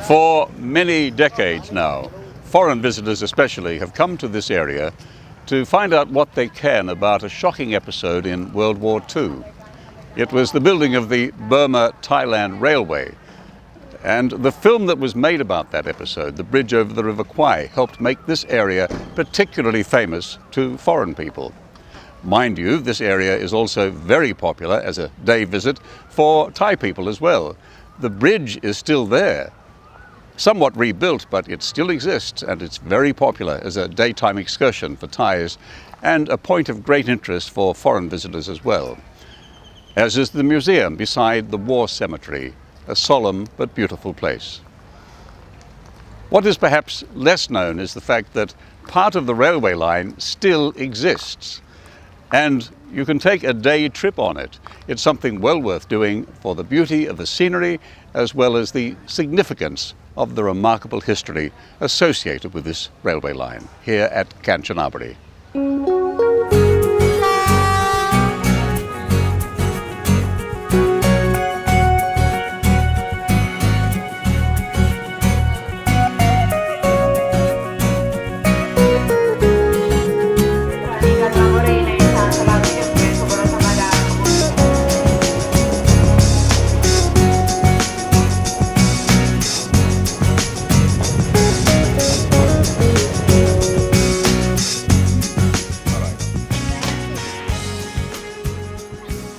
For many decades now, foreign visitors especially have come to this area to find out what they can about a shocking episode in World War II. It was the building of the Burma-Thailand Railway, and the film that was made about that episode, The Bridge over the River Kwai, helped make this area particularly famous to foreign people. Mind you, this area is also very popular as a day visit for Thai people as well. The bridge is still there, somewhat rebuilt, but it still exists, and it's very popular as a daytime excursion for Thais and a point of great interest for foreign visitors as well. As is the museum beside the war cemetery, a solemn but beautiful place. What is perhaps less known is the fact that part of the railway line still exists, and you can take a day trip on it. It's something well worth doing for the beauty of the scenery as well as the significance of the remarkable history associated with this railway line here at Kanchanaburi.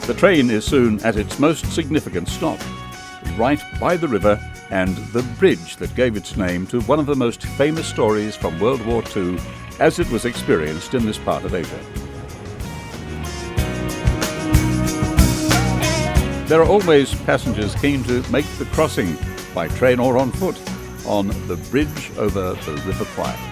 The train is soon at its most significant stop, right by the river and the bridge that gave its name to one of the most famous stories from World War II as it was experienced in this part of Asia. There are always passengers keen to make the crossing by train or on foot on the bridge over the River Kwai.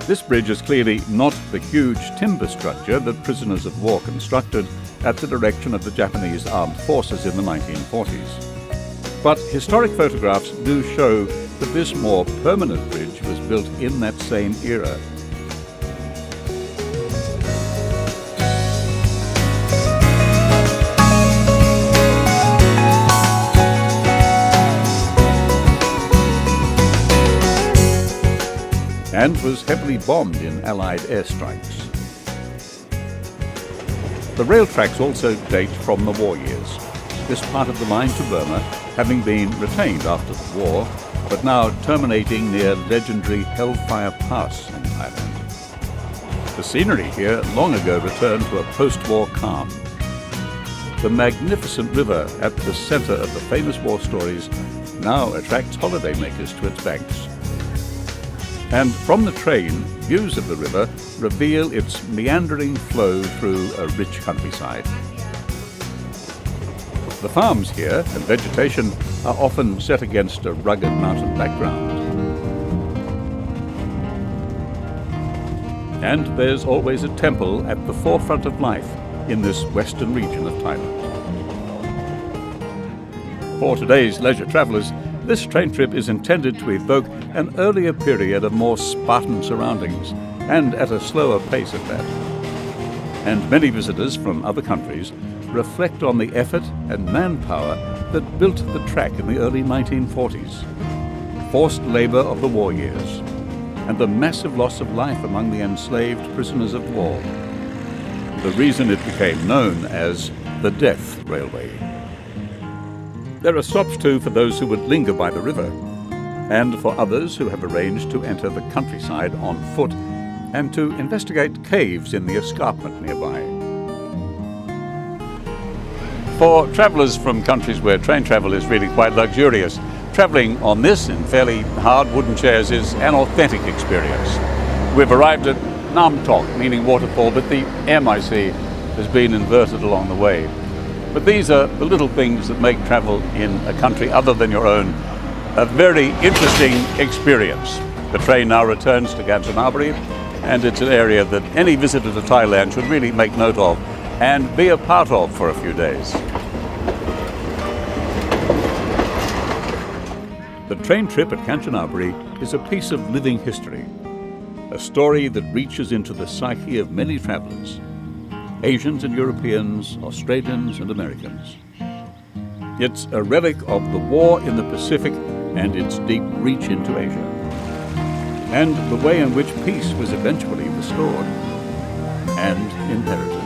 This bridge is clearly not the huge timber structure that prisoners of war constructed at the direction of the Japanese armed forces in the 1940s. But historic photographs do show that this more permanent bridge was built in that same era. And was heavily bombed in Allied airstrikes. The rail tracks also date from the war years, this part of the line to Burma having been retained after the war, but now terminating near legendary Hellfire Pass in Thailand. The scenery here long ago returned to a post-war calm. The magnificent river at the center of the famous war stories now attracts holidaymakers to its banks. And from the train, views of the river reveal its meandering flow through a rich countryside. The farms here and vegetation are often set against a rugged mountain background. And there's always a temple at the forefront of life in this western region of Thailand. For today's leisure travellers, this train trip is intended to evoke an earlier period of more Spartan surroundings, and at a slower pace at that. And many visitors from other countries reflect on the effort and manpower that built the track in the early 1940s, forced labour of the war years, and the massive loss of life among the enslaved prisoners of war. The reason it became known as the Death Railway. There are stops too for those who would linger by the river, and for others who have arranged to enter the countryside on foot and to investigate caves in the escarpment nearby. For travellers from countries where train travel is really quite luxurious, travelling on this in fairly hard wooden chairs is an authentic experience. We've arrived at Nam Tok, meaning waterfall, but the M, I see, has been inverted along the way. But these are the little things that make travel in a country other than your own a very interesting experience. The train now returns to Kanchanaburi, and it's an area that any visitor to Thailand should really make note of and be a part of for a few days. The train trip at Kanchanaburi is a piece of living history, a story that reaches into the psyche of many travellers, Asians and Europeans, Australians and Americans. It's a relic of the war in the Pacific and its deep reach into Asia, and the way in which peace was eventually restored and inherited.